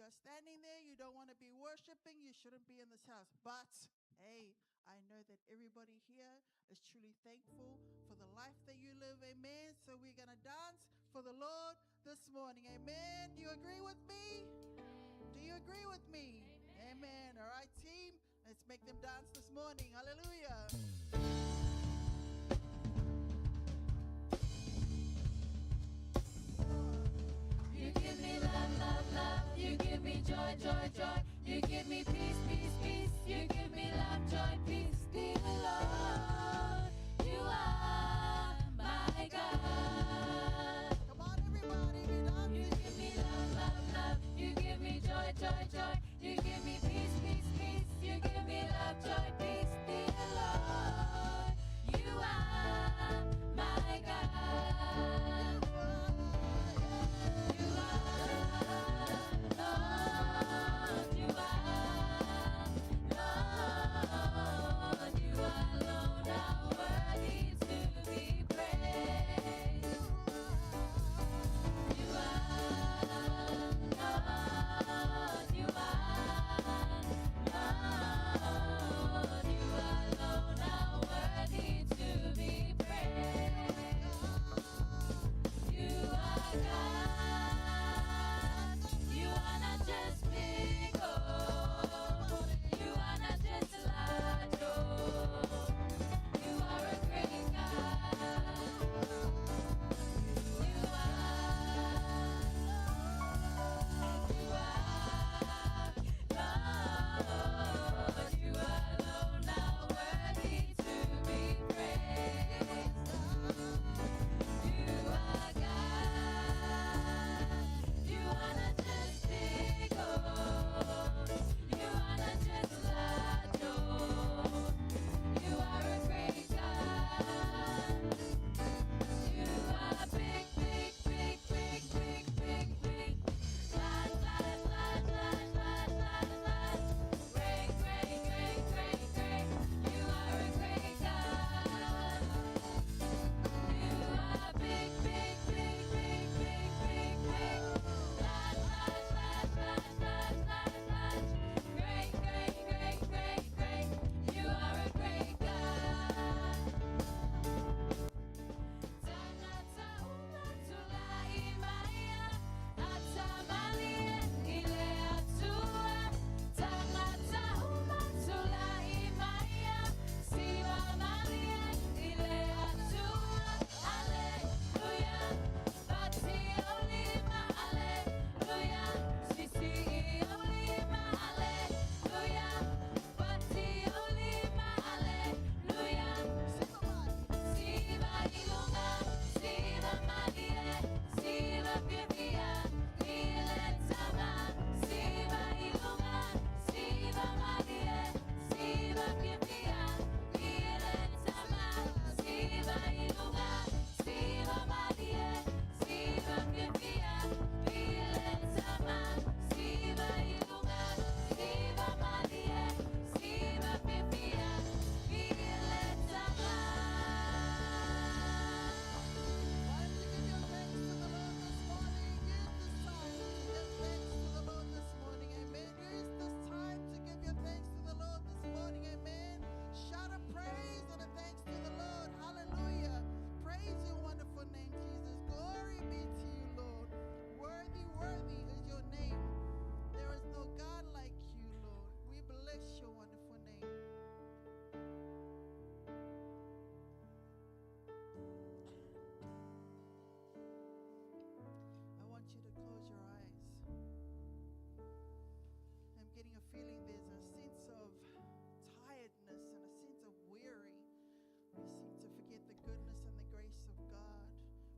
you are standing there, you don't want to be worshiping, you shouldn't be in this house. But, hey, I know that everybody here is truly thankful for the life that you live. Amen. So we're going to dance for the Lord this morning. Amen. Do you agree with me? Do you agree with me? Amen. All right, team. Let's make them dance this morning. Hallelujah. You give me love, love, love. You give me joy, joy, joy. You give me peace, peace, peace. You give me love, joy, peace. Dear Lord, you are my God. Come on, everybody. Be dancing. You give me love, love, love. You give me joy, joy, joy. You give me peace, peace, peace. You give me love, joy, peace. Dear Lord, you are my God. You are, Lord, you are, Lord, you alone are worthy to be praised. You are, Lord, you are, Lord, you alone are worthy to be praised. You are God. You are not just big, oh. You are not just large, oh. You are a great God. You are, Lord. You alone are worthy to be praised. You are God. You are not just big, oh. You are not just large, oh. You are a great God. You are big, big, big, big, big, big, big. Large, large, large, large, large, large, large. Great, great, great, great, great. You are a great God. You are big, big, big, big, big, big, big. Large, large, large, large, large, large, large. Great, great, great, great, great. You are a great God. Tanata umatula imaya, atamalie ile atua. Tanata umatula imaya, simamalie ile atua. Alleluia, bati olima, alleluia, sisi olima, alleluia, bati olima, alleluia. Siva ilunga, siva malie, siva pipia, ile tama. Siva ilunga, siva malie, siva pipia, ile tama. Siva ilunga, siva malie, siva pipia, ile tama. Siva ilunga, siva malie, siva pipia, ile tama. Why don't you give your thanks to the Lord this morning? Use this time to give thanks to the Lord this morning. Amen. Use this time to give your thanks to the Lord this morning. Amen. Shout a praise and a thanks to the Lord. Hallelujah. Praise your wonderful name, Jesus. Glory be to you, Lord. Worthy, worthy is your name. There is no God like you, Lord. We bless your wonderful name. I want you to close your eyes. I'm getting a feeling there's a sense of tiredness and a sense of weary. We seem to forget the goodness and the grace of God.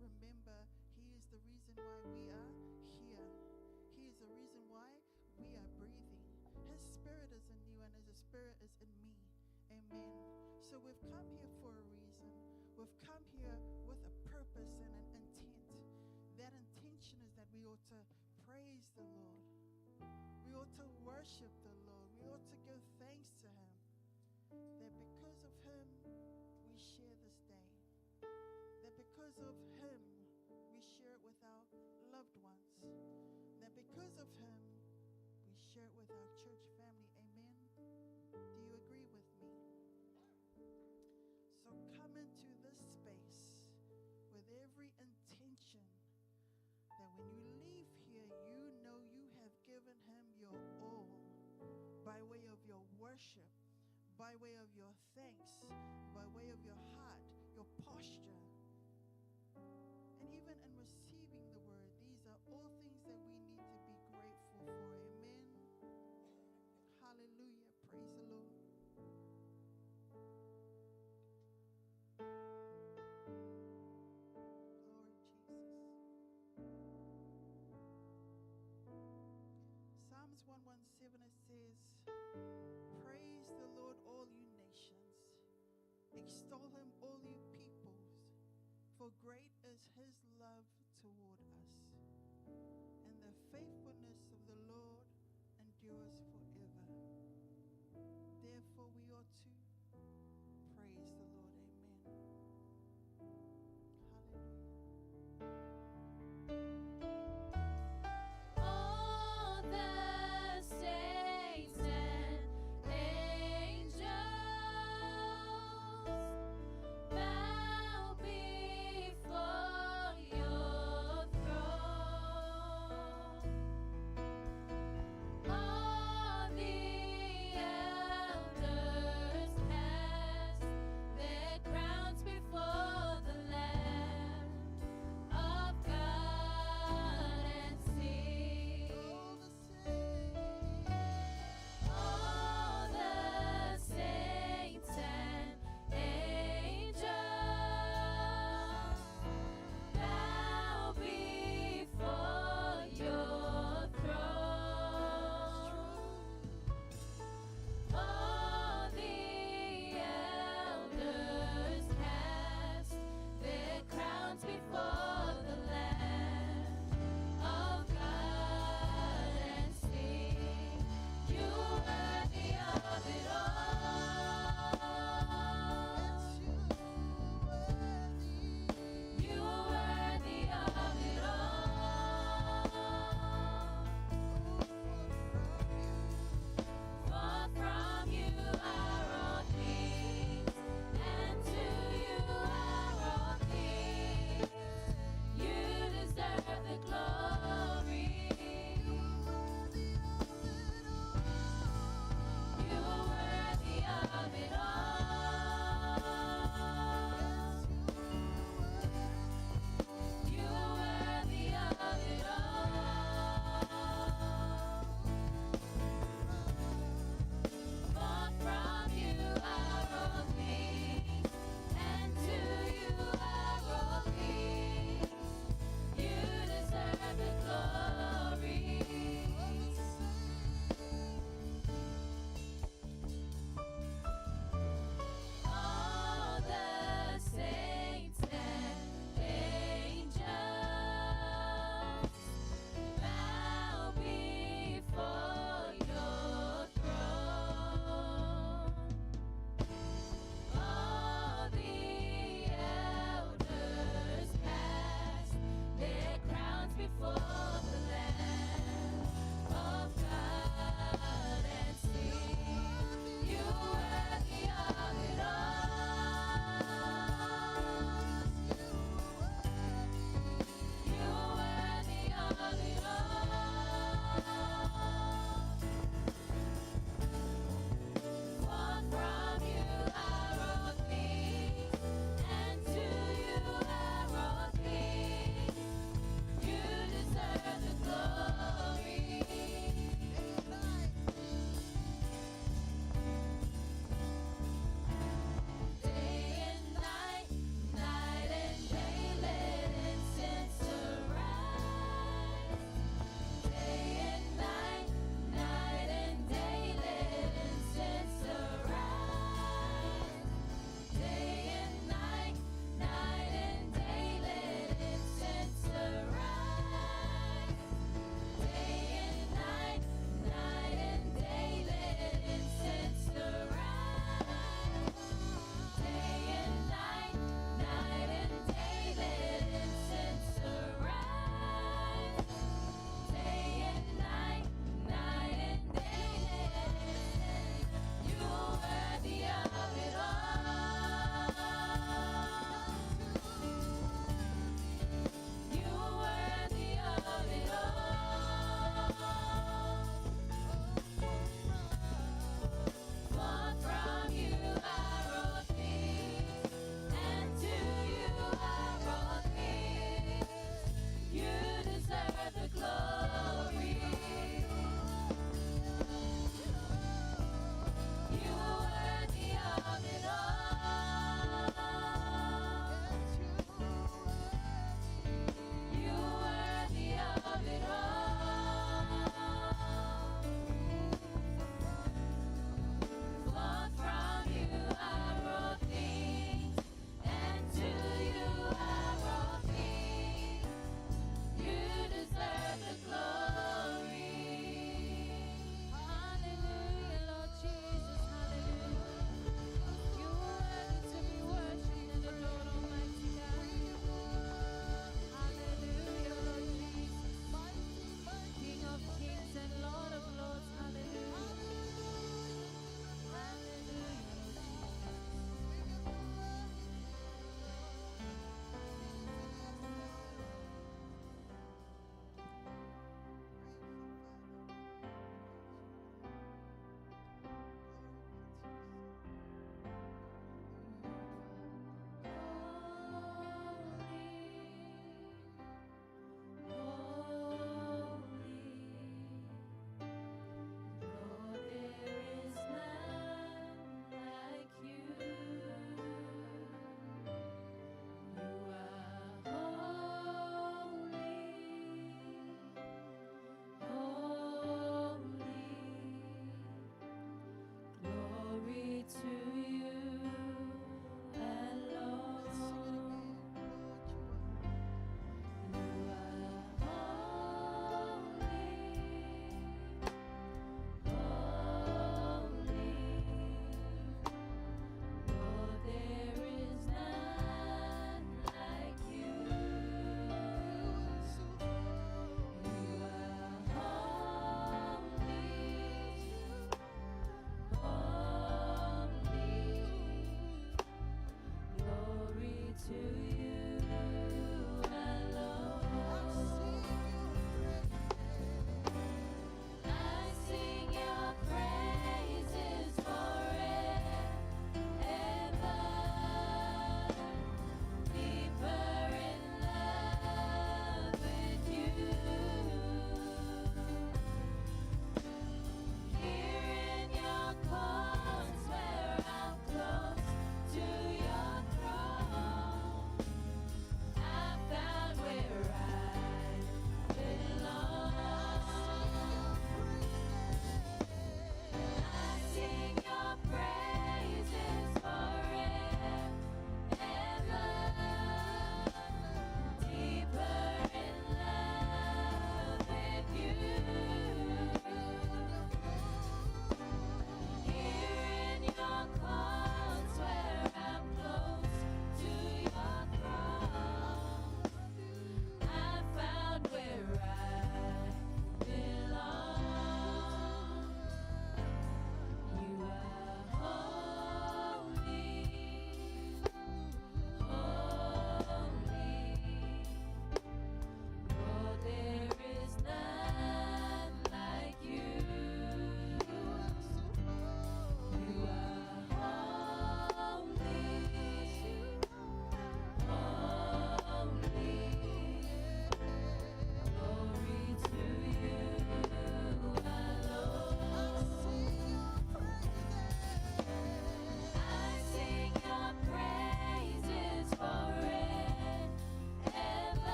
Remember, He is the reason why we are here. He is the reason why we are breathing. His Spirit is in you and His Spirit is in me. Amen. So we've come here for a reason. We've come here with a purpose and an intent. That intention is that we ought to praise the Lord. We ought to worship the Lord. We ought to give thanks to Him. That because of Him, we share this day. That because of Him, we share it with our loved ones. That because of Him, share it with our church family. Amen. Do you agree with me? So come into this space with every intention that when you leave here, you know you have given him your all by way of your worship, by way of your thanks, by way of your heart, your posture. And even in receiving the word, these are all things that we need to be grateful for. Amen. Hallelujah. Praise the Lord. Lord Jesus. Psalms 117, it says, praise the Lord, all you nations. Extol him, all you peoples. For great is his love toward us. And the faithfulness of the Lord endures forever. Therefore we ought to praise the Lord. Amen. Hallelujah. All the saints and angels bow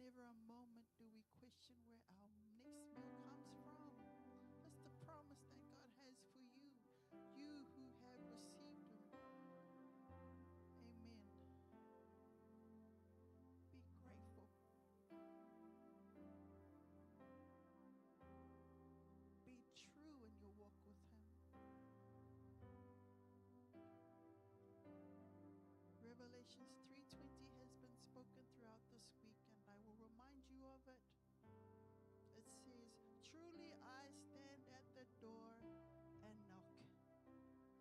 never a moment do we question where our next meal comes from. That's the promise that God has for you, you who have received Him. Amen. Be grateful. Be true in your walk with Him. Revelations 3:20 has been spoken throughout this week, and I will remind you of it. It says, "Truly I stand at the door and knock.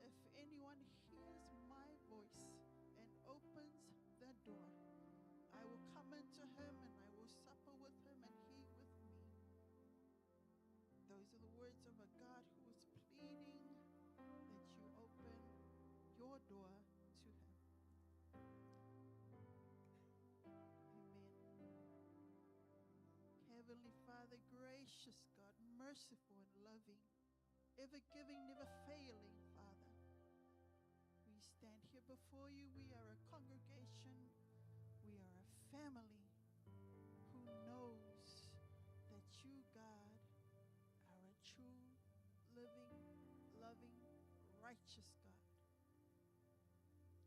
If anyone hears my voice and opens the door, I will come into him and I will supper with him and he with me." Those are the words of a God who is pleading that you open your door to him. Heavenly Father, gracious God, merciful and loving, ever giving, never failing, Father. We stand here before you. We are a congregation. We are a family who knows that you, God, are a true, living, loving, righteous God.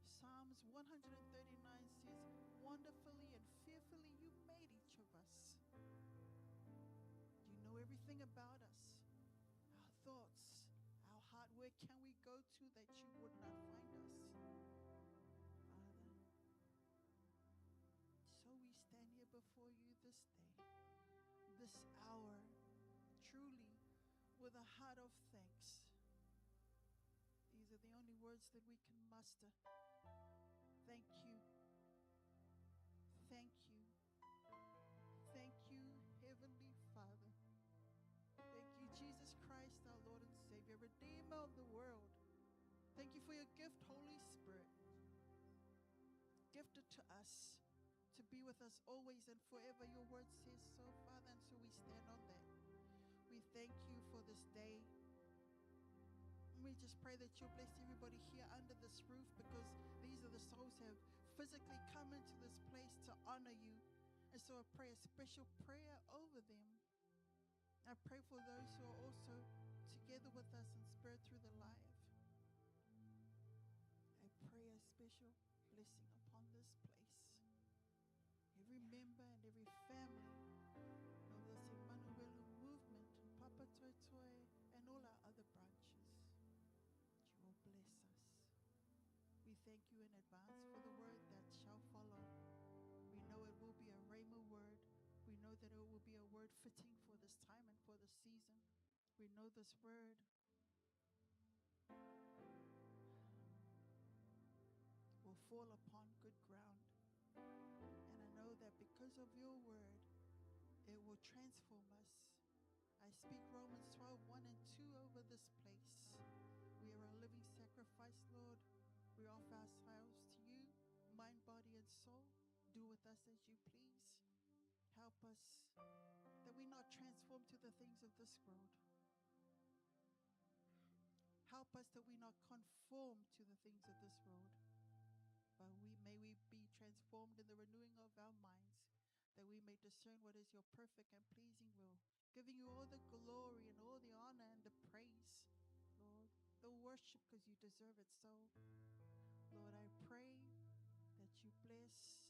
Psalms 139 says, "Wonderfully and fearfully you made each of us." You know everything about us, our thoughts, our heart. Where can we go to that you would not find us, Father? So we stand here before you this day, this hour, truly with a heart of thanks. These are the only words that we can muster. Thank you. Thank you. Thank you, Heavenly Father. Thank you, Jesus Christ, our Lord and Savior, Redeemer of the world. Thank you for your gift, Holy Spirit, gifted to us to be with us always and forever. Your word says so, Father, and so we stand on that. We thank you for this day. We just pray that you'll bless everybody here under this roof, because these are the souls who have physically come into this place to honor you. And so I pray a special prayer over them. I pray for those who are also together with us in spirit through the live. I pray a special blessing upon this place. Every member and every family of this Emmanuel movement, Papatoetoe, and all our other branches. You will bless us. We thank you in advance for the word that shall follow. We know it will be a rhema word. We know that it will be a word fitting for this time and for this season. We know this word will fall upon good ground. And I know that because of your word, it will transform us. I speak Romans 12:1 and 2 over this place. We are a living sacrifice, Lord. We offer ourselves to you, mind, body, and soul. Do with us as you please. Help us that we not transform to the things of this world. Help us that we not conform to the things of this world, but may we be transformed in the renewing of our minds, that we may discern what is your perfect and pleasing will, giving you all the glory and all the honor and the praise, Lord, the worship, because you deserve it so. Lord, I pray that you bless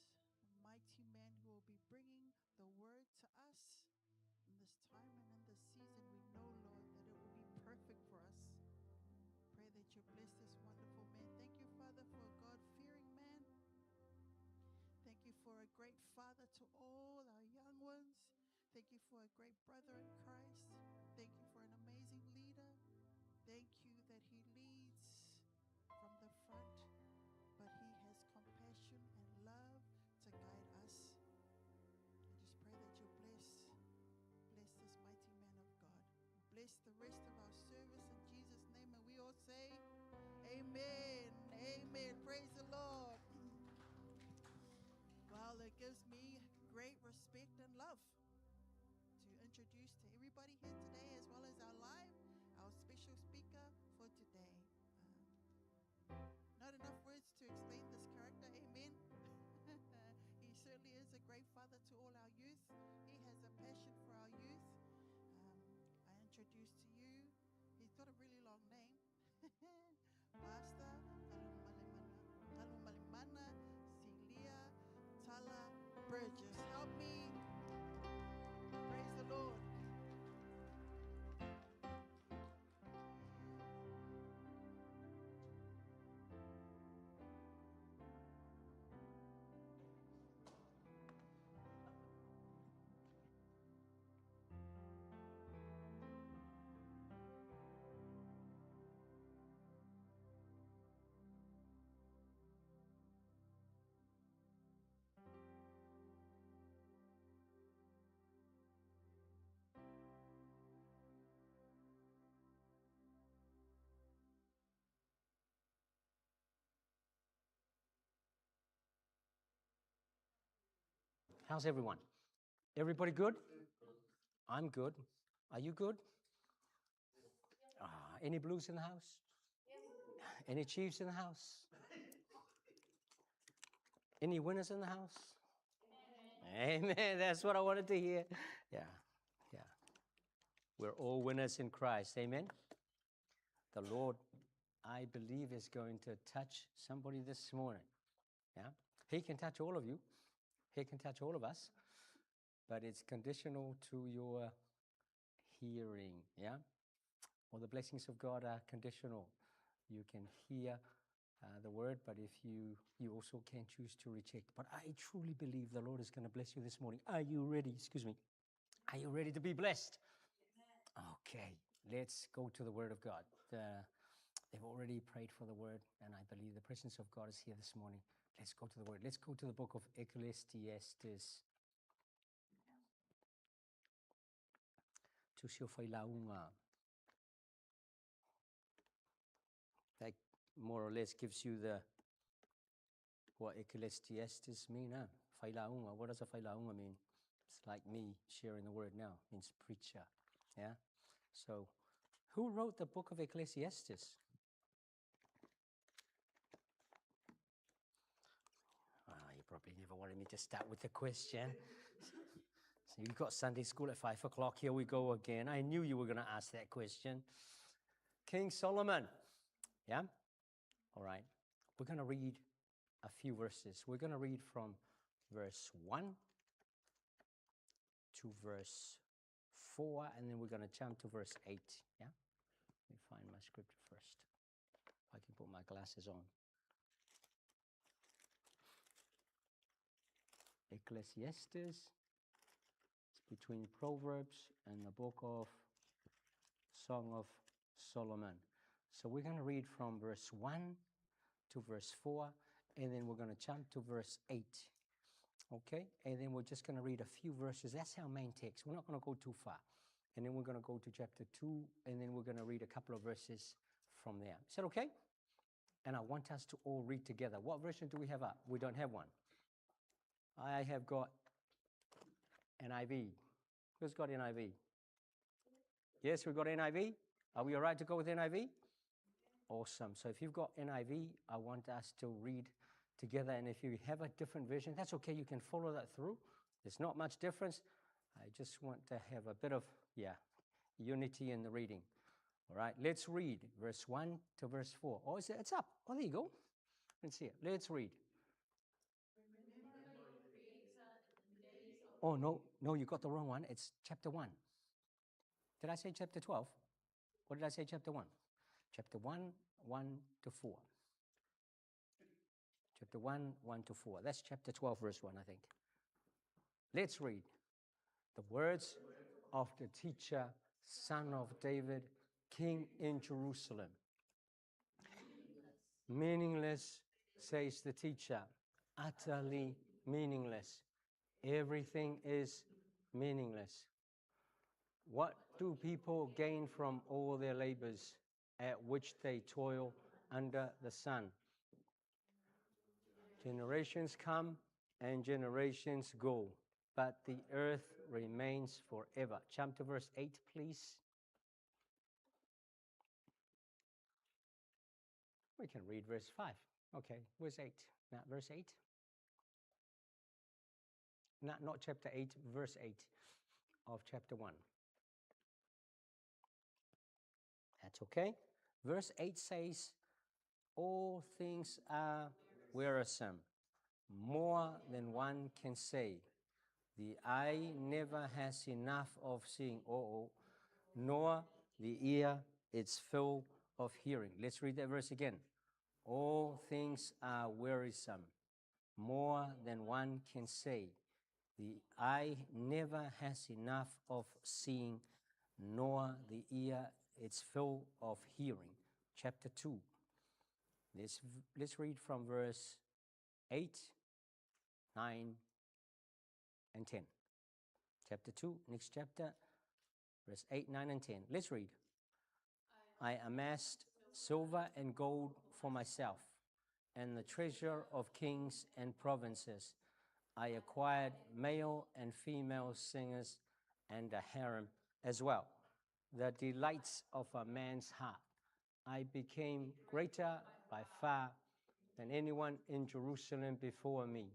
the mighty man who will be bringing the word to us in this time and in this season. We know, Lord, that it will be perfect for us. Pray that you bless this wonderful man. Thank you, Father, for a God-fearing man. Thank you for a great father to all our young ones. Thank you for a great brother in Christ. Thank you for an amazing leader. Thank you that he leads from the front, but he has compassion and love to guide us. I just pray that you bless this mighty man of God. Bless the rest of our service in Jesus' name, and we all say amen. Amen. Praise the Lord. Well, it gives me great respect and love to introduce to everybody here today, as well as our special speaker for today. Not enough words to explain this character. Amen. He certainly is a great father to all our youth. Pastor Talumalimana Celia Tala Burgess. Help me. Praise the Lord. How's everyone? Everybody good? I'm good. Are you good? Any Blues in the house? Any Chiefs in the house? Any winners in the house? Amen. That's what I wanted to hear. Yeah. We're all winners in Christ. Amen. The Lord, I believe, is going to touch somebody this morning. Yeah. He can touch all of you. He can touch all of us. But it's conditional to your hearing. Yeah. Well, the blessings of God are conditional. You can hear the word, but if you also can choose to reject. But I truly believe the Lord is going to bless you this morning. Are you ready? Excuse me. Are you ready to be blessed? Okay, let's go to the word of God. They've already prayed for the word, and I believe the presence of God is here this morning. Let's go to the word. Let's go to the book of Ecclesiastes. Tusio Whailaunga. That more or less gives you what Ecclesiastes mean, huh? Whailaunga. What does a Whailaunga mean? It's like me sharing the word now. It means preacher. Yeah? So, who wrote the book of Ecclesiastes? You probably never wanted me to start with the question. So you've got Sunday school at 5 o'clock. Here we go again. I knew you were going to ask that question. King Solomon. Yeah? All right. We're going to read a few verses. We're going to read from verse 1 to verse 4, and then we're going to jump to verse 8. Yeah? Let me find my scripture first. If I can put my glasses on. Ecclesiastes. It's between Proverbs and the book of Song of Solomon. So we're going to read from verse 1 to verse 4, and then we're going to jump to verse 8. Okay? And then we're just going to read a few verses. That's our main text. We're not going to go too far. And then we're going to go to chapter 2, and then we're going to read a couple of verses from there. Is that okay? And I want us to all read together. What version do we have up? We don't have one. I have got NIV. Who's got NIV? Yes, we've got NIV. Are we all right to go with NIV? Awesome. So if you've got NIV, I want us to read together. And if you have a different version, that's okay. You can follow that through. There's not much difference. I just want to have a bit of, unity in the reading. All right, let's read verse 1 to verse 4. Oh, it's up. Oh, there you go. Let's see it. Let's read. Oh, no, you got the wrong one. It's chapter 1. Did I say chapter 12? Or did I say chapter 1? Chapter 1, 1 to 4. Chapter 1, 1 to 4. That's chapter 12, verse 1, I think. Let's read. The words of the teacher, son of David, king in Jerusalem. Meaningless, says the teacher. Utterly meaningless. Everything is meaningless. What do people gain from all their labors at which they toil under the sun? Generations come and generations go, but the earth remains forever. Jump to verse 8, please. We can read verse 5. Okay, verse 8. Not verse 8. Not chapter 8, verse 8 of chapter 1. That's okay. Verse 8 says, all things are wearisome, more than one can say. The eye never has enough of seeing, nor the ear its fill of hearing. Let's read that verse again. All things are wearisome, more than one can say. The eye never has enough of seeing, nor the ear its fill of hearing. Chapter 2. Let's read from verse 8, 9, and 10. Chapter 2, next chapter, verse 8, 9, and 10. Let's read. I amassed silver and gold for myself, and the treasure of kings and provinces. I acquired male and female singers and a harem as well, the delights of a man's heart. I became greater by far than anyone in Jerusalem before me.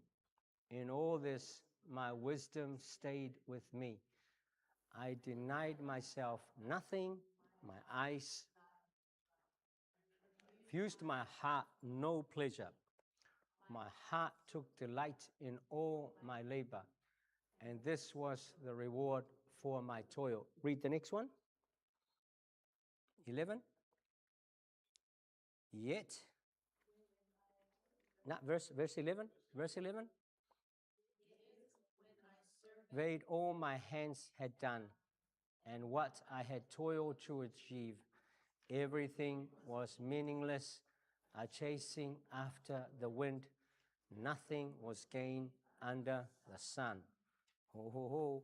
In all this, my wisdom stayed with me. I denied myself nothing. My eyes fused my heart no pleasure. My heart took delight in all my labor, and this was the reward for my toil. Read the next one. 11. Yet, not verse 11. Verse 11. Weighed all my hands had done, and what I had toiled to achieve, everything was meaningless, a chasing after the wind. Nothing was gained under the sun. Ho, ho, ho.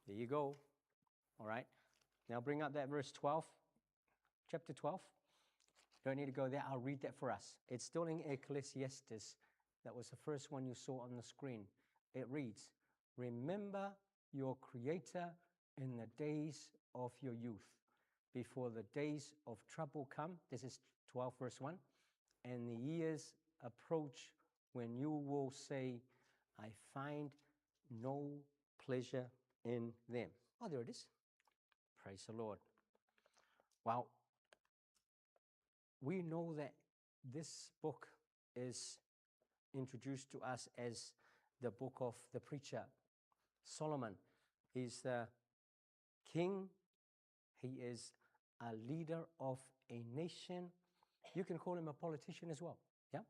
There you go. All right. Now bring up that verse 12. Chapter 12. Don't need to go there. I'll read that for us. It's still in Ecclesiastes. That was the first one you saw on the screen. It reads, remember your Creator in the days of your youth, before the days of trouble come. This is 12 verse 1. And the years approach when you will say, I find no pleasure in them. Oh, there it is. Praise the Lord. Well, we know that this book is introduced to us as the book of the preacher. Solomon is the king. He is a leader of a nation. You can call him a politician as well. Yeah,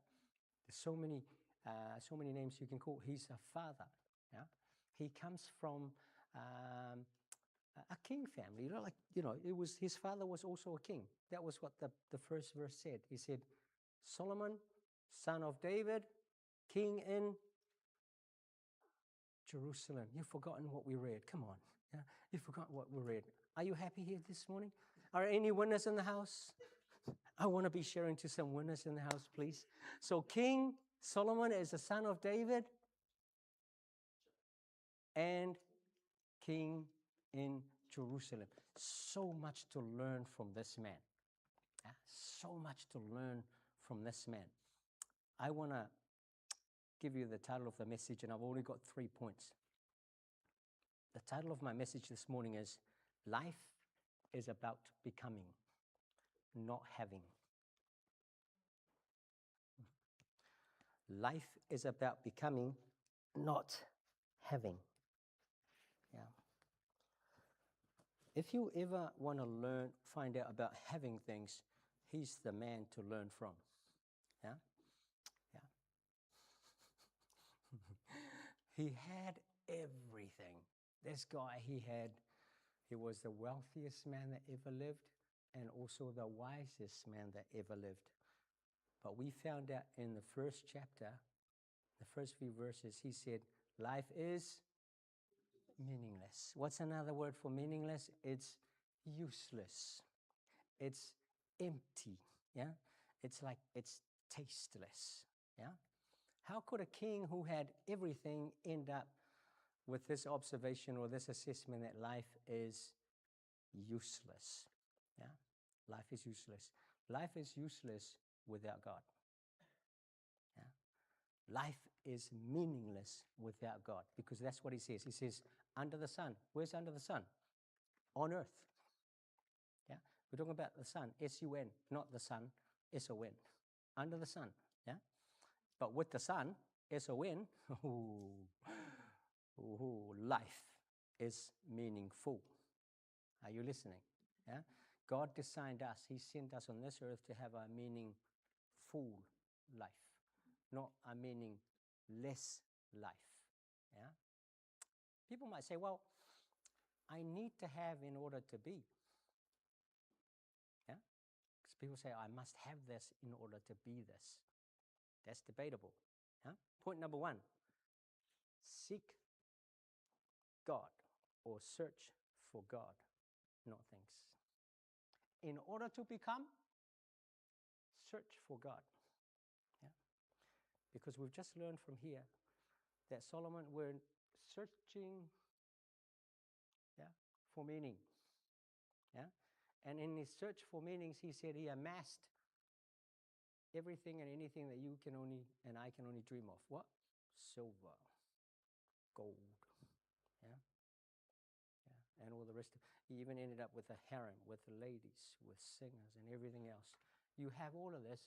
there's so many names you can call. He's a father. Yeah, he comes from a king family. It was his father was also a king. That was what the first verse said. He said, Solomon, son of David, king in Jerusalem. You've forgotten what we read. Come on. Yeah? You've forgotten what we read. Are you happy here this morning? Are any winners in the house? I want to be sharing to some winners in the house, please. So King Solomon is the son of David and king in Jerusalem. So much to learn from this man. Yeah? So much to learn from this man. I want to give you the title of the message, and I've only got 3 points. The title of my message this morning is Life is About Becoming, Not Having. Life is about becoming, not having. Yeah. If you ever want to find out about having things, he's the man to learn from. Yeah? Yeah. He had everything. This guy, he was the wealthiest man that ever lived and also the wisest man that ever lived. But we found out in the first chapter, the first few verses, he said, life is meaningless. What's another word for meaningless? It's useless. It's empty. Yeah? It's like it's tasteless. Yeah? How could a king who had everything end up with this observation or this assessment that life is useless? Yeah? Life is useless. Life is useless without God. Yeah? Life is meaningless without God, because that's what he says. He says, under the sun. Where's under the sun? On earth. Yeah? We're talking about the sun, S-U-N, not the sun, S-O-N, under the sun, yeah? But with the sun, S-O-N, life is meaningful. Are you listening? Yeah? God designed us. He sent us on this earth to have a meaningful life, not a meaningless life. Yeah? People might say, well, I need to have in order to be. Yeah? Because people say, I must have this in order to be this. That's debatable. Yeah? Point number one, seek God or search for God, not things. In order to become, search for God. Yeah? Because we've just learned from here that Solomon were searching for meaning. Yeah? And in his search for meanings, he said he amassed everything and anything that you can only and I can only dream of. What? Silver, gold, yeah, and all the rest of. He even ended up with a harem, with ladies, with singers, and everything else. You have all of this,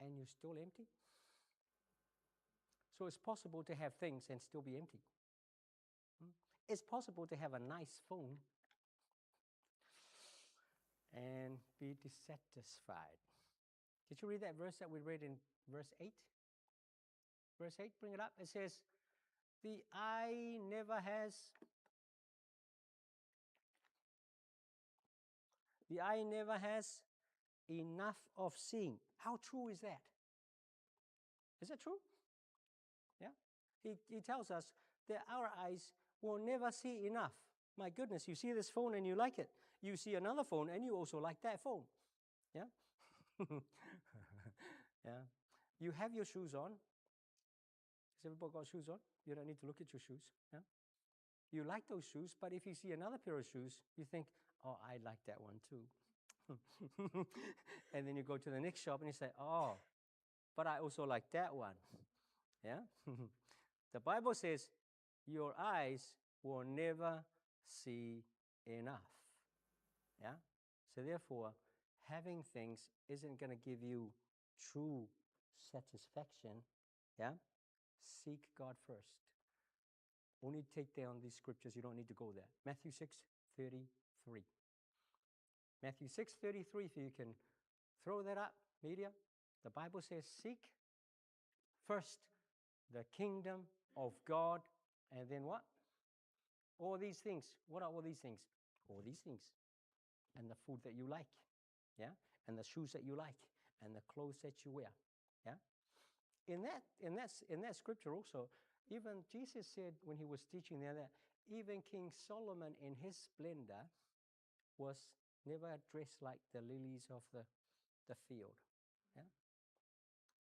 and you're still empty. So it's possible to have things and still be empty. It's possible to have a nice phone and be dissatisfied. Did you read that verse that we read in verse 8? Verse 8, bring it up. It says, the eye never has enough of seeing. How true is that? Is that true? Yeah. He tells us that our eyes will never see enough. My goodness, you see this phone and you like it. You see another phone and you also like that phone. Yeah? Yeah. You have your shoes on. Has everybody got shoes on? You don't need to look at your shoes. Yeah? You like those shoes, but if you see another pair of shoes, you think, oh, I like that one too. And then you go to the next shop and you say, oh, but I also like that one. Yeah? The Bible says your eyes will never see enough. Yeah? So therefore, having things isn't going to give you true satisfaction. Yeah? Seek God first. Only take down these scriptures. You don't need to go there. Matthew 6:33. Matthew 6:33, if you can throw that up, media. The Bible says, seek first the kingdom of God, and then what? All these things. What are all these things? All these things. And the food that you like. Yeah? And the shoes that you like. And the clothes that you wear. Yeah? In that scripture also, even Jesus said when he was teaching there that even King Solomon in his splendor was never dressed like the lilies of the field. Yeah?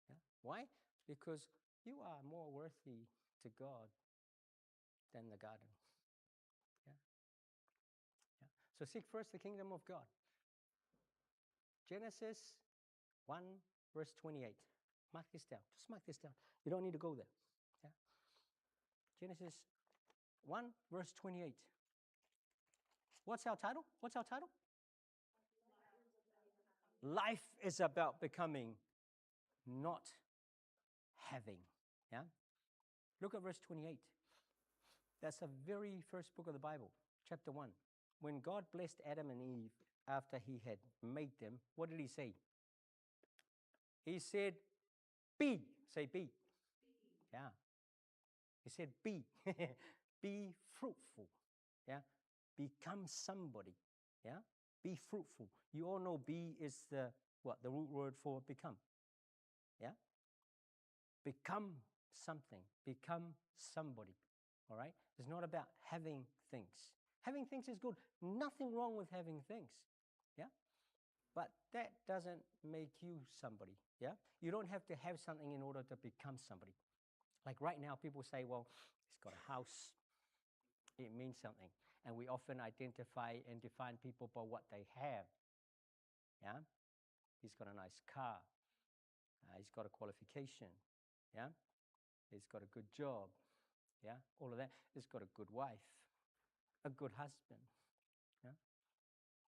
Yeah? Why? Because you are more worthy to God than the garden. Yeah? Yeah? So seek first the kingdom of God. Genesis 1 verse 28. Mark this down. Just mark this down. You don't need to go there. Yeah? Genesis 1 verse 28. What's our title? What's our title? Life is about becoming, not having. Yeah? Look at verse 28. That's the very first book of the Bible, chapter 1. When God blessed Adam and Eve after he had made them, what did he say? He said, be. Say be. Yeah. He said be. Be fruitful. Yeah. Become somebody. Yeah. Be fruitful. You all know be is the root word for become. Yeah. Become something. Become somebody. All right? It's not about having things. Having things is good. Nothing wrong with having things. Yeah? But that doesn't make you somebody. Yeah? You don't have to have something in order to become somebody. Like right now, people say, well, he's got a house. It means something. And we often identify and define people by what they have. Yeah? He's got a nice car. He's got a qualification. Yeah? He's got a good job. Yeah? All of that. He's got a good wife. A good husband. Yeah?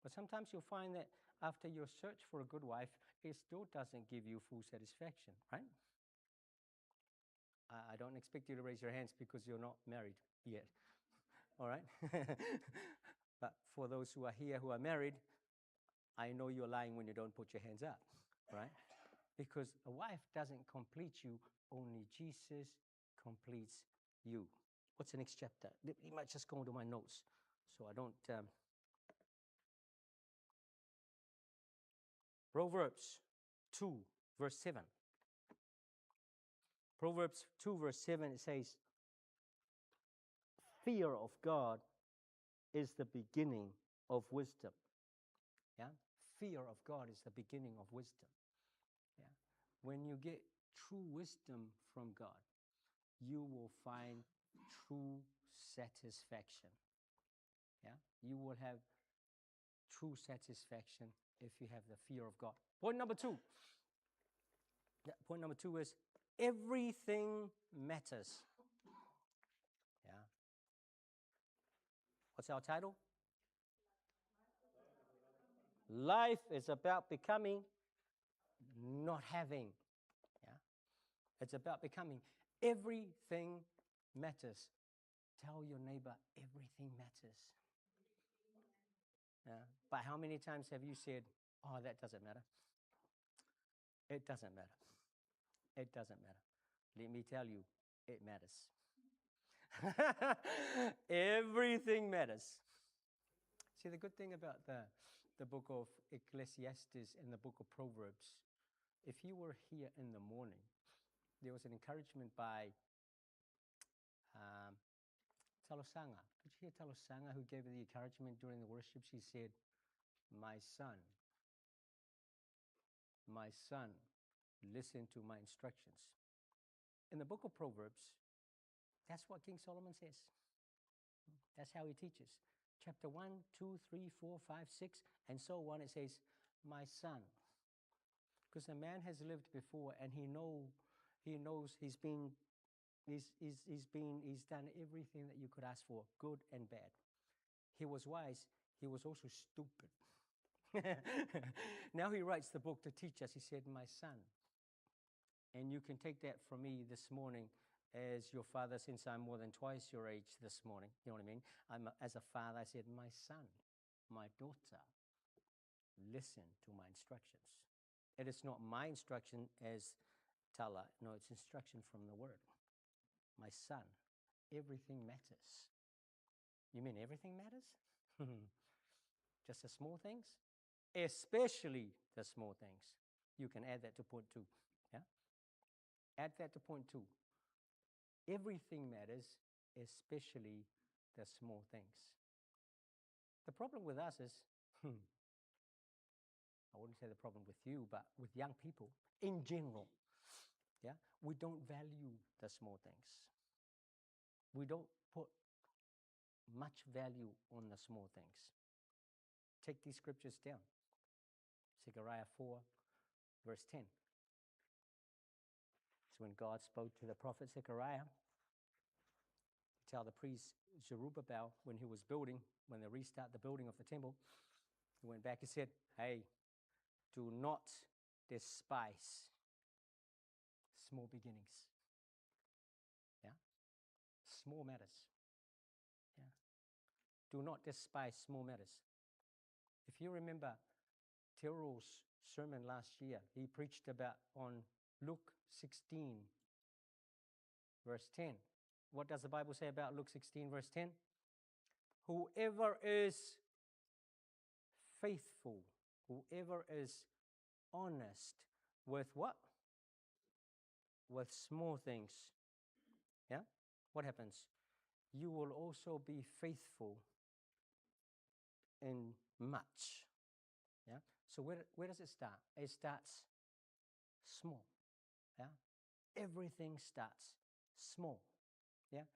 But sometimes you'll find that after your search for a good wife, it still doesn't give you full satisfaction, right? I don't expect you to raise your hands because you're not married yet, all right? But for those who are here who are married, I know you're lying when you don't put your hands up, right? Because a wife doesn't complete you, only Jesus completes you. What's the next chapter? You might just go into my notes so I don't. Proverbs 2, verse 7. Proverbs 2, verse 7, it says, fear of God is the beginning of wisdom. Yeah? Fear of God is the beginning of wisdom. Yeah? When you get true wisdom from God, you will find true satisfaction. Yeah? You will have true satisfaction if you have the fear of God. Point number 2. Yeah, point number 2 is everything matters. Yeah. What's our title? Life is about becoming, not having. Yeah. It's about becoming. Everything matters. Tell your neighbor, everything matters. Yeah. But how many times have you said, oh, that doesn't matter? It doesn't matter. It doesn't matter. Let me tell you, it matters. Everything matters. See, the good thing about the book of Ecclesiastes and the book of Proverbs, if you were here in the morning, there was an encouragement by Talosanga. Did you hear Talosanga who gave the encouragement during the worship? She said, my son, listen to my instructions. In the book of Proverbs, that's what King Solomon says. That's how he teaches. Chapter 1, 2, 3, 4, 5, 6, and so on. It says, my son. Because a man has lived before and he knows he's done everything that you could ask for, good and bad. He was wise. He was also stupid. Now he writes the book to teach us. He said, my son. And you can take that from me this morning as your father, since I'm more than twice your age this morning. You know what I mean? As a father, I said, my son, my daughter, listen to my instructions. It is not my instruction as Tala. No, it's instruction from the word. My son, everything matters. You mean everything matters? Just the small things? Especially the small things. You can add that to point 2. Yeah? Add that to point 2. Everything matters, especially the small things. The problem with us is, I wouldn't say the problem with you, but with young people in general, yeah, we don't value the small things. We don't put much value on the small things. Take these scriptures down. Zechariah 4, verse 10. So when God spoke to the prophet Zechariah, to tell the priest Zerubbabel when he was building, when they restart the building of the temple, he went back and said, hey, do not despise small beginnings. Yeah? Small matters. Yeah? Do not despise small matters. If you remember Terrell's sermon last year, he preached about on Luke 16, verse 10. What does the Bible say about Luke 16, verse 10? Whoever is faithful, whoever is honest with what? With small things. Yeah? What happens? You will also be faithful in much. Yeah? So where does it start? It starts small. Yeah? Everything starts small. Yeah?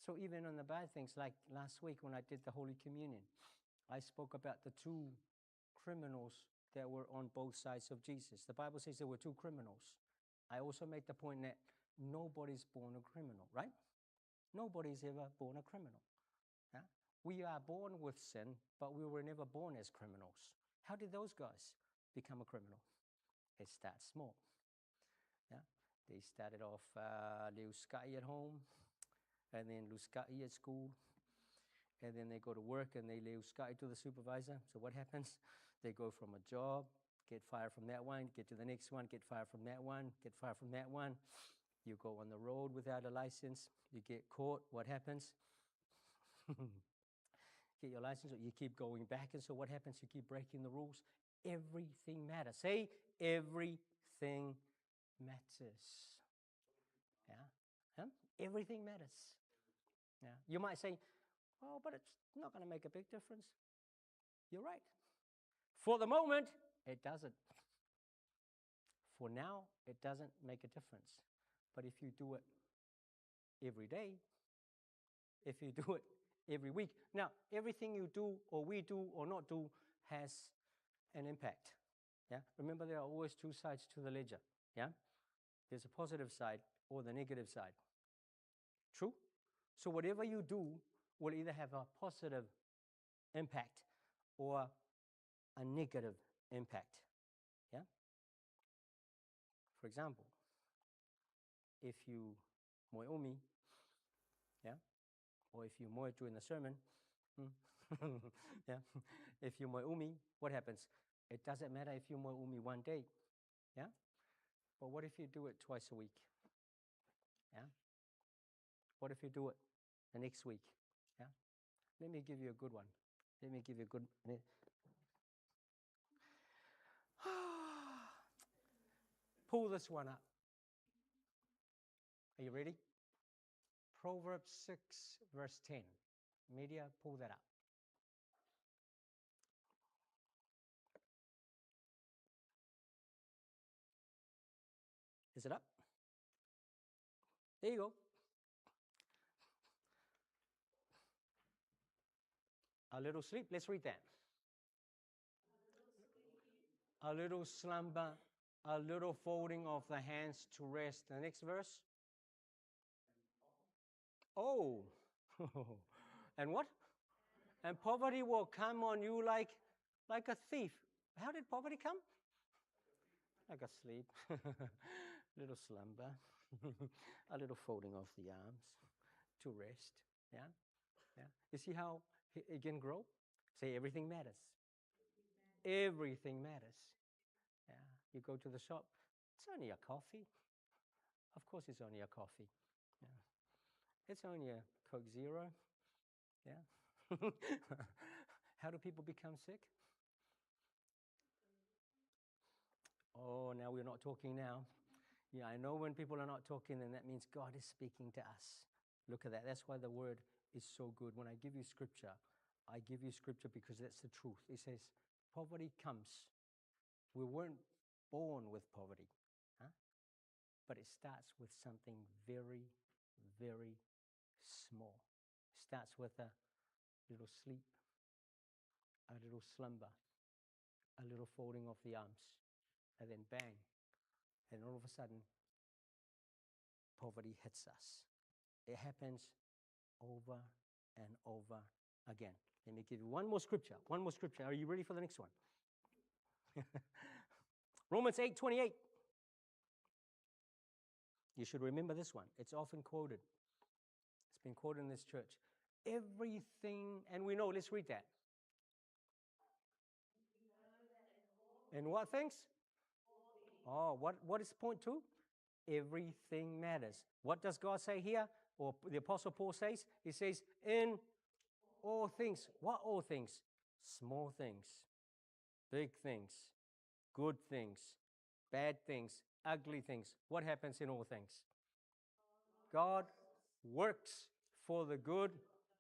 So even on the bad things, like last week when I did the Holy Communion, I spoke about the 2 criminals that were on both sides of Jesus. The Bible says there were 2 criminals. I also made the point that nobody's born a criminal, right? Nobody's ever born a criminal. Yeah? We are born with sin, but we were never born as criminals. How did those guys become a criminal? It starts small. Yeah, they started off Leuska'i at home, and then Leuska'i at school, and then they go to work and they Leuska'i to the supervisor. So what happens? They go from a job, get fired from that one, get to the next one, get fired from that one, get fired from that one. You go on the road without a license, you get caught, what happens? Get your license, you keep going back, and so what happens? You keep breaking the rules. Everything matters. Say, everything matters. Yeah? Huh? Everything matters. Yeah. You might say, well, but it's not going to make a big difference. You're right. For the moment, it doesn't. For now, it doesn't make a difference. But if you do it every day, if you do it every week, now, everything you do or we do or not do has an impact. Yeah? Remember, there are always two sides to the ledger. Yeah? There's a positive side or the negative side. True? So whatever you do will either have a positive impact or a negative impact. Yeah? For example, if you moe umi, yeah, or if you moe during the sermon, yeah, if you moe umi, what happens? It doesn't matter if you moe umi one day, yeah, but what if you do it twice a week? Yeah, what if you do it the next week? Yeah, let me give you a good one. Let me give you a good. Pull this one up. Are you ready? Proverbs 6, verse 10. Media, pull that up. Is it up? There you go. A little sleep. Let's read that. A little slumber, a little folding of the hands to rest. The next verse. Oh, and what? And poverty will come on you like a thief. How did poverty come? Like a sleep, little slumber, a little folding of the arms to rest. Yeah, yeah. You see how it can grow? Say everything matters. Everything matters. Yeah. You go to the shop. It's only a coffee. Of course, it's only a coffee. Yeah. It's only a Coke Zero. Yeah. How do people become sick? Oh, now we're not talking now. Yeah, I know when people are not talking, then that means God is speaking to us. Look at that. That's why the word is so good. When I give you scripture, I give you scripture because that's the truth. It says, poverty comes. We weren't born with poverty, huh? But it starts with something very, very small. It starts with a little sleep, a little slumber, a little folding of the arms, and then bang, and all of a sudden, poverty hits us. It happens over and over again. Let me give you one more scripture. One more scripture. Are you ready for the next one? Romans 8:28. You should remember this one. It's often quoted. It's been quoted in this church. Everything, and we know, let's read that. And what things? Oh, what is point two? Everything matters. What does God say here? Or the Apostle Paul says? He says, in all things. What all things? Small things, big things, good things, bad things, ugly things. What happens in all things? God works for the good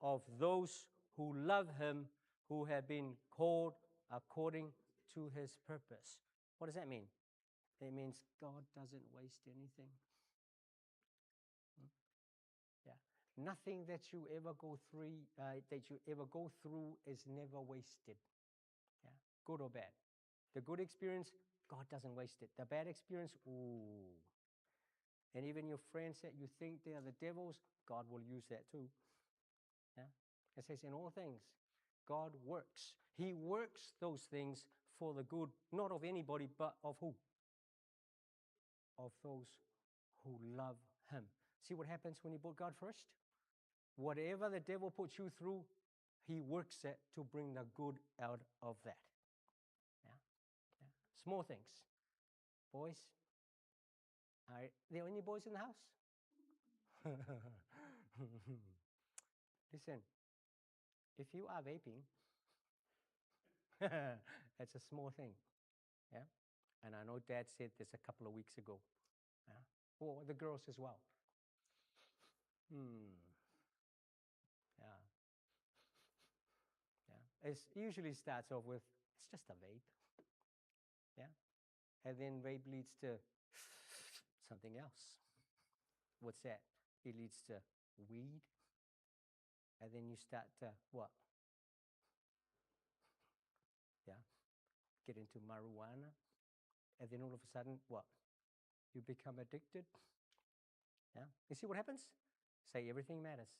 of those who love him, who have been called according to his purpose. What does that mean? It means God doesn't waste anything. Yeah. Nothing that you ever go through is never wasted. Yeah. Good or bad. The good experience, God doesn't waste it. The bad experience, ooh. And even your friends that you think they are the devils, God will use that too. Yeah. It says, in all things, God works. He works those things for the good, not of anybody, but of who? Of those who love him. See what happens when you put God first? Whatever the devil puts you through, he works it to bring the good out of that. Yeah? Yeah. Small things. Boys, are there any boys in the house? Listen, if you are vaping, it's a small thing. Yeah? And I know Dad said this a couple of weeks ago. Yeah? Or the girls as well. Yeah. Yeah. It usually starts off with, it's just a vape. Yeah. And then vape leads to something else. What's that? It leads to weed. And then you start to what? Yeah. Get into marijuana. And then all of a sudden, what? You become addicted. Yeah. You see what happens? Say everything matters.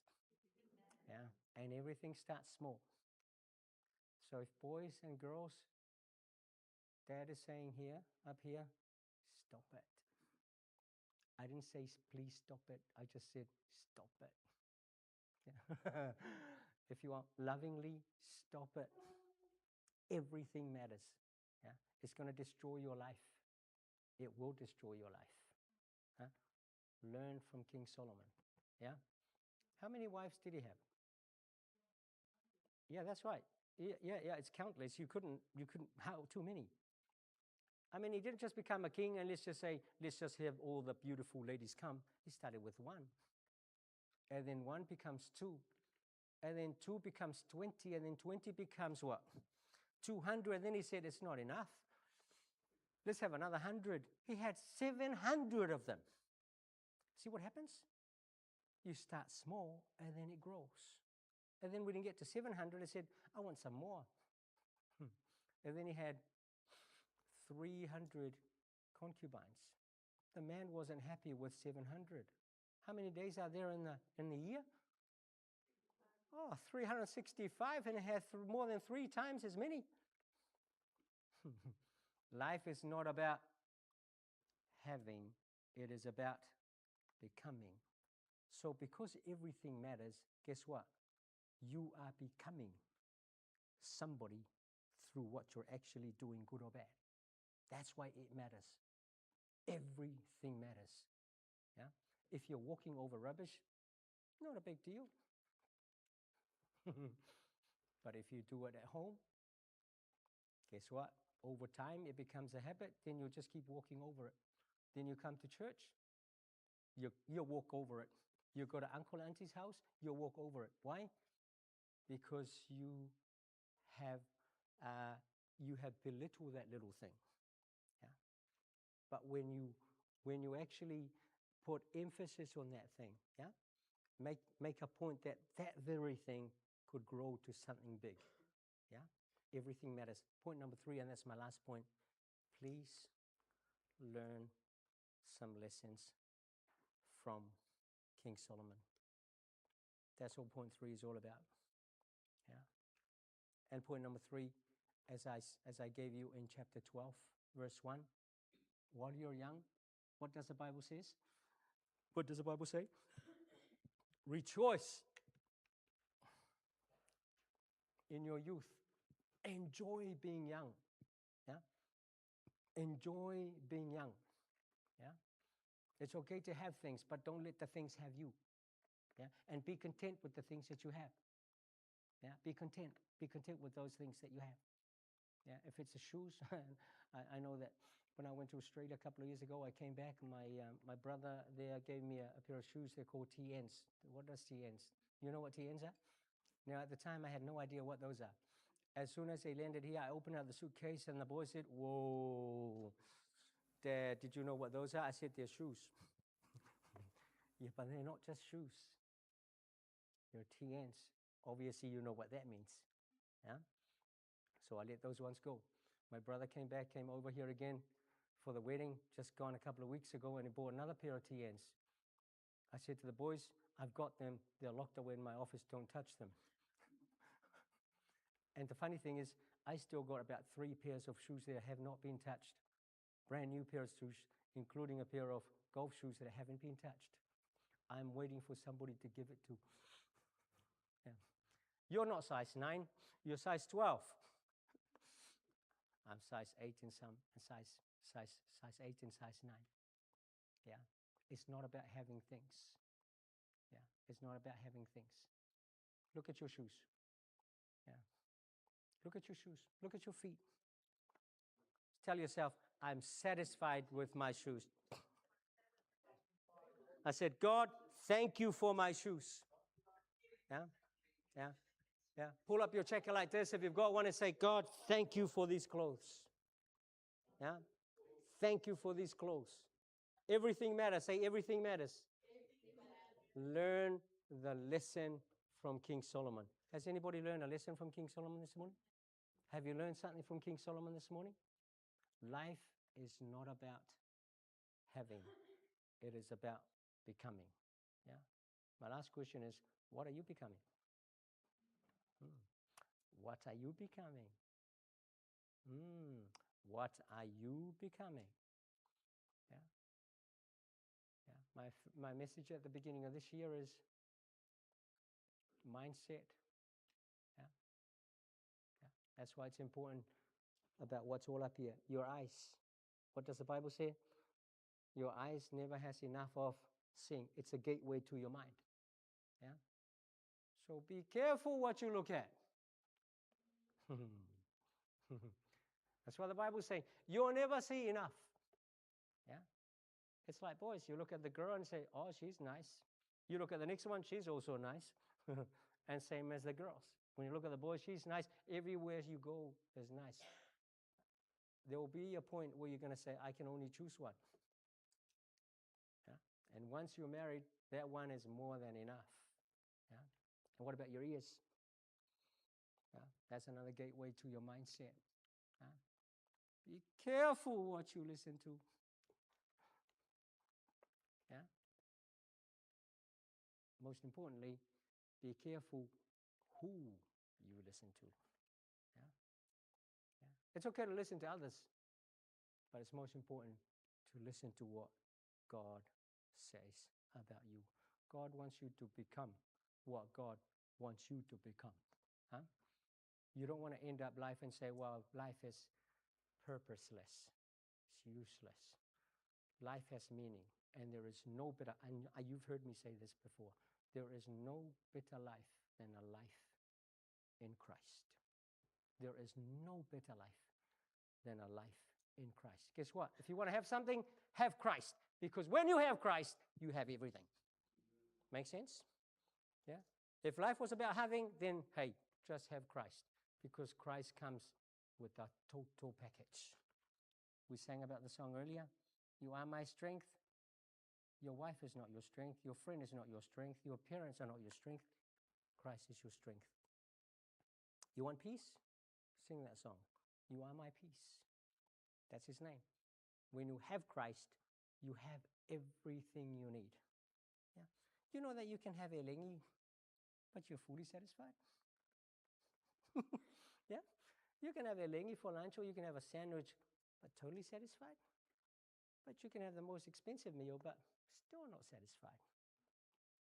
Yeah. And everything starts small. So if boys and girls, Dad is saying here, up here, stop it. I didn't say please stop it. I just said stop it. Yeah. If you want lovingly, stop it. Everything matters. Yeah. It's going to destroy your life. It will destroy your life. Huh? Learn from King Solomon. Yeah. How many wives did he have? Yeah, that's right. Yeah, it's countless. You couldn't, how, too many. I mean, he didn't just become a king and let's just have all the beautiful ladies come. He started with one. And then one becomes two. And then two becomes 20. And then 20 becomes what? 200. And then he said, it's not enough. Let's have another 100. He had 700 of them. See what happens? You start small and then it grows. And then when he get to 700, he said, I want some more. And then he had 300 concubines. The man wasn't happy with 700. How many days are there in the year? Oh, 365, and it has more than 3 times as many. Life is not about having, it is about becoming. So because everything matters, guess what? You are becoming somebody through what you're actually doing, good or bad. That's why it matters. Everything matters. Yeah? If you're walking over rubbish, not a big deal. But if you do it at home, guess what? Over time, it becomes a habit. Then you'll just keep walking over it. Then you come to church, you'll walk over it. You go to Uncle, Auntie's house, you'll walk over it. Why? Because you have belittled that little thing. Yeah. But when you actually put emphasis on that thing, yeah, make a point that very thing could grow to something big. Yeah, everything matters. Point number 3, and that's my last point. Please learn some lessons from King Solomon. That's what point 3 is all about. Yeah. And point number 3, as I gave you in chapter 12, verse 1, while you're young, what does the Bible say? What does the Bible say? Rejoice in your youth. Enjoy being young. Yeah? Enjoy being young. Yeah? It's okay to have things, but don't let the things have you. Yeah? And be content with the things that you have. Yeah? Be content. Be content with those things that you have. Yeah? If it's the shoes, I know that when I went to Australia a couple of years ago, I came back and my brother there gave me a pair of shoes. They're called TNs. What does TNs? You know what TNs are? Now, at the time, I had no idea what those are. As soon as they landed here, I opened up the suitcase and the boy said, whoa, Dad, did you know what those are? I said, they're shoes. Yeah, but they're not just shoes. They're TNs. Obviously, you know what that means. Yeah? So I let those ones go. My brother came over here again for the wedding, just gone a couple of weeks ago, and he bought another pair of TNs. I said to the boys, I've got them. They're locked away in my office. Don't touch them. And the funny thing is, I still got about 3 pairs of shoes that have not been touched. Brand new pair of shoes, including a pair of golf shoes that haven't been touched. I'm waiting for somebody to give it to. Yeah. You're not size 9, you're size 12. I'm size 8 and size 8 and size 9. Yeah. It's not about having things. Yeah. It's not about having things. Look at your shoes. Yeah. Look at your shoes. Look at your feet. Tell yourself, I'm satisfied with my shoes. I said, God, thank you for my shoes. Yeah, yeah, yeah. Pull up your checker like this if you've got one and say, God, thank you for these clothes. Yeah, thank you for these clothes. Everything matters. Say, everything matters. Learn the lesson from King Solomon. Has anybody learned a lesson from King Solomon this morning? Have you learned something from King Solomon this morning? Life is not about having. It is about becoming. Yeah. My last question is, what are you becoming? What are you becoming? What are you becoming? Yeah. Yeah. My message at the beginning of this year is mindset. Yeah. Yeah. That's why it's important about what's all up here. Your eyes. What does the Bible say? Your eyes never has enough of seeing. It's a gateway to your mind. Yeah. So be careful what you look at. That's what the Bible is saying. You'll never see enough. Yeah. It's like, boys, you look at the girl and say, oh, she's nice. You look at the next one, she's also nice. And same as the girls. When you look at the boys, she's nice. Everywhere you go, there's nice. There will be a point where you're going to say, I can only choose one. Yeah? And once you're married, that one is more than enough. Yeah? And what about your ears? Yeah? That's another gateway to your mindset. Yeah? Be careful what you listen to. Yeah? Most importantly, be careful who you listen to. Yeah? Yeah? It's okay to listen to others, but it's most important to listen to what God says about you. God wants you to become what God wants you to become. Huh? You don't want to end up life and say, well, life is purposeless. It's useless. Life has meaning, and there is no better, and you've heard me say this before, there is no better life than a life in Christ. There is no better life than a life in Christ. Guess what? If you want to have something, have Christ. Because when you have Christ, you have everything. Make sense? Yeah? If life was about having, then, hey, just have Christ. Because Christ comes with a total package. We sang about the song earlier. You are my strength. Your wife is not your strength. Your friend is not your strength. Your parents are not your strength. Christ is your strength. You want peace? Sing that song. You are my peace. That's his name. When you have Christ, you have everything you need. Yeah. You know that you can have a lengi, but you're fully satisfied? Yeah. You can have a lengi for lunch, or you can have a sandwich, but totally satisfied. But you can have the most expensive meal, but still not satisfied.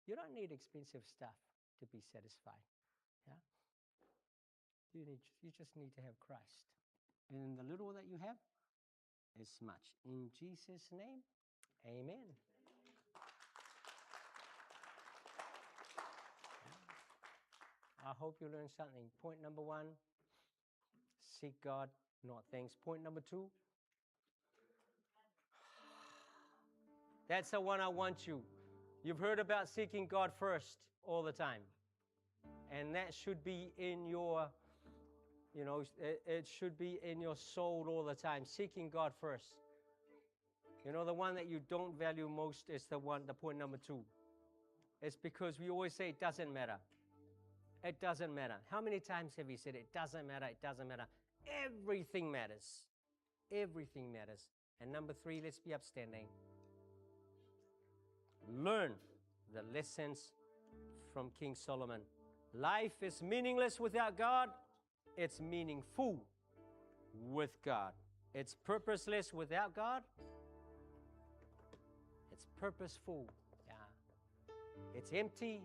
You don't need expensive stuff to be satisfied. Yeah. You just need to have Christ. And in the little that you have, is much. In Jesus' name, amen. I hope you learned something. Point number 1, seek God, not things. Point number 2, that's the one I want you. You've heard about seeking God first all the time. And that should be in your, it should be in your soul all the time. Seeking God first. You know, the one that you don't value most is the point number 2. It's because we always say it doesn't matter. It doesn't matter. How many times have you said it doesn't matter, it doesn't matter? Everything matters. Everything matters. And number 3, let's be upstanding. Learn the lessons from King Solomon. Life is meaningless without God. It's meaningful with God. It's purposeless without God. It's purposeful. Yeah. It's empty.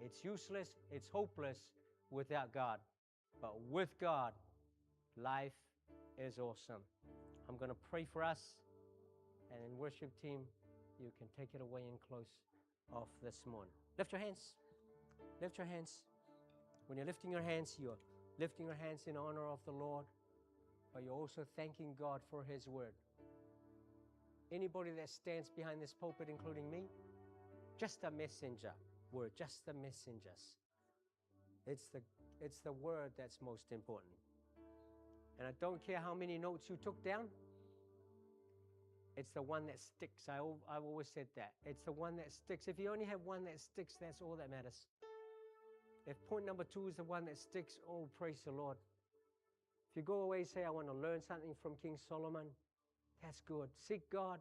It's useless. It's hopeless without God. But with God, life is awesome. I'm going to pray for us. And then worship team, you can take it away and close off this morning. Lift your hands. Lift your hands. When you're lifting your hands, you're lifting your hands in honor of the Lord, but you're also thanking God for His word. Anybody that stands behind this pulpit, including me, just a messenger. We're just the messengers. It's the word that's most important. And I don't care how many notes you took down. It's the one that sticks. I've always said that. It's the one that sticks. If you only have one that sticks, that's all that matters. If point number 2 is the one that sticks, oh, praise the Lord. If you go away and say, I want to learn something from King Solomon, that's good. Seek God,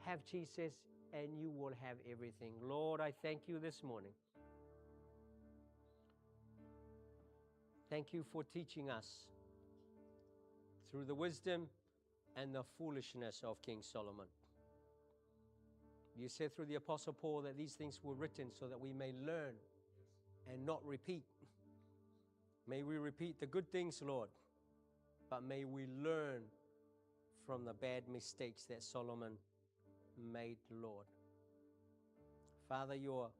have Jesus, and you will have everything. Lord, I thank you this morning. Thank you for teaching us through the wisdom and the foolishness of King Solomon. You said through the Apostle Paul that these things were written so that we may learn and not repeat. May we repeat the good things, Lord, but may we learn from the bad mistakes that Solomon made, Lord. Father, your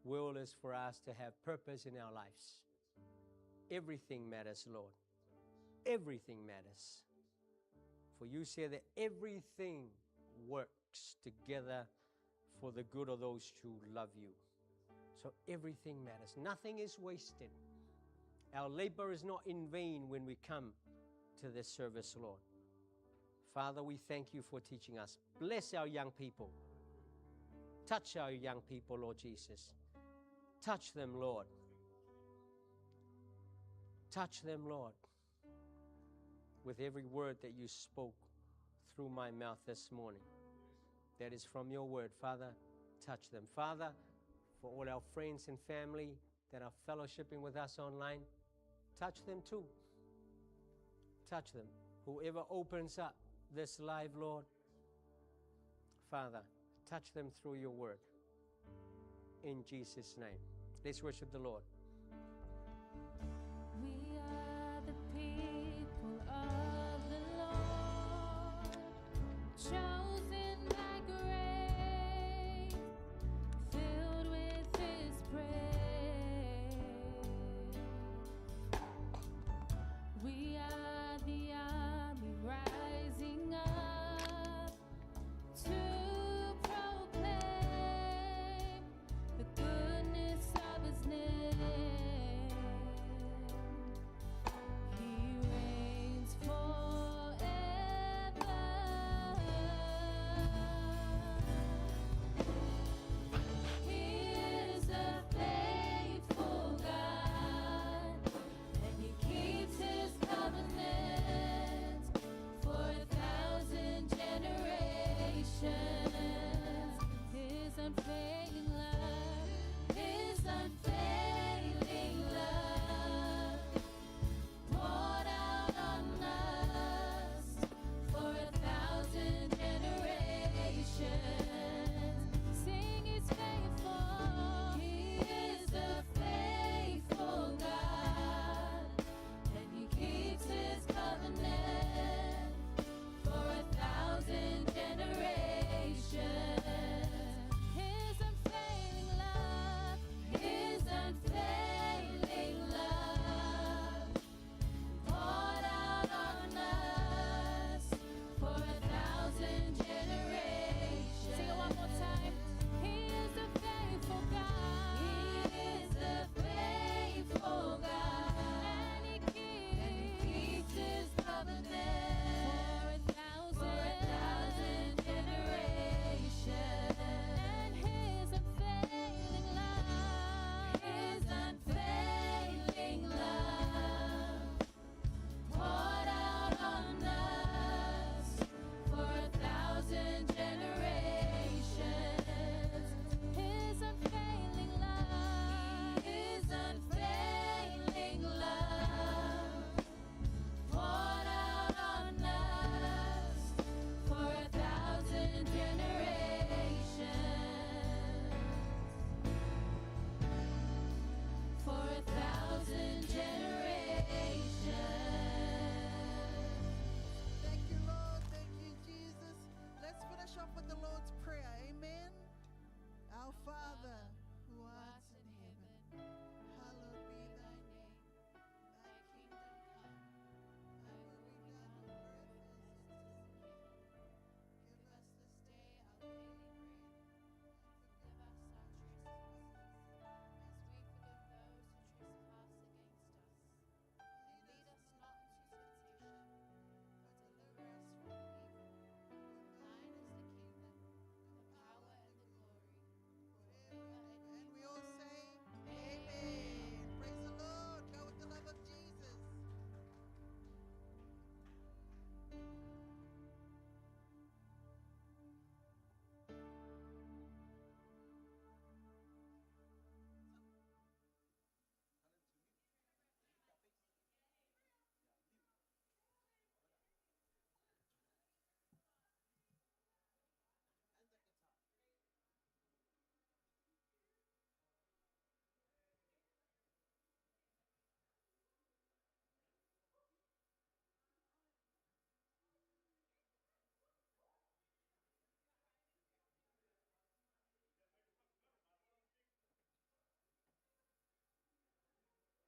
will is for us to have purpose in our lives. Everything matters, Lord. Everything matters. For you say that everything works together for the good of those who love you. So everything matters. Nothing is wasted. Our labor is not in vain when we come to this service, Lord. Father, we thank you for teaching us. Bless our young people. Touch our young people, Lord Jesus. Touch them, Lord. Touch them, Lord, with every word that you spoke through my mouth this morning. That is from your word. Father, touch them. Father, for all our friends and family that are fellowshipping with us online, touch them too. Touch them. Whoever opens up this live, Lord, Father, touch them through your word. In Jesus' name. Let's worship the Lord.